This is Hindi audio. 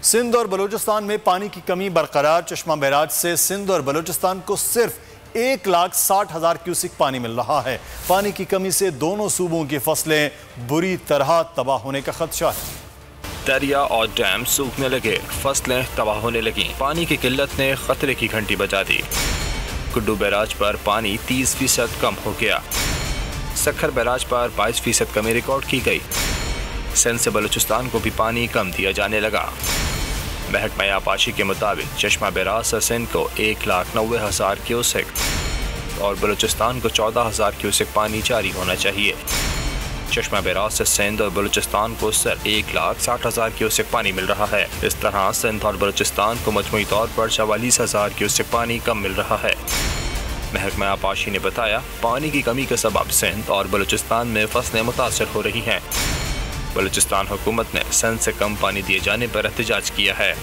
सिंध और बलूचिस्तान में पानी की कमी बरकरार। चश्मा बैराज से सिंध और बलूचिस्तान को सिर्फ 1,60,000 क्यूसिक पानी मिल रहा है। पानी की कमी से दोनों सूबों की फसलें बुरी तरह तबाह होने का खदशा है। दरिया और डैम सूखने लगे, फसलें तबाह होने लगी। पानी की किल्लत ने खतरे की घंटी बजा दी। कुड्डू बैराज पर पानी 30% कम हो गया। सक्खर बैराज पर 22% कमी रिकॉर्ड की गई। सिंध से बलूचिस्तान को भी पानी कम दिया जाने लगा। महकमा आबपाशी के मुताबिक चश्मा बैराज से सिंध को 1,90,000 क्यूसेक और बलूचिस्तान को 14,000 क्यूसेक पानी जारी होना चाहिए। चश्मा बैराज से सिंध और बलूचिस्तान को सिर्फ 1,60,000 क्यूसेक पानी मिल रहा है। इस तरह सिंध और बलूचिस्तान को मजमूई तौर पर 44,000 क्यूसेक पानी कम मिल रहा है। महकमा आबपाशी ने बताया, पानी की कमी के सबब सिंध और बलूचिस्तान में फसलें मुतासर हो रही हैं। बलूचिस्तान हुकूमत ने सिंध से कम पानी दिए जाने पर एहतजाज किया है।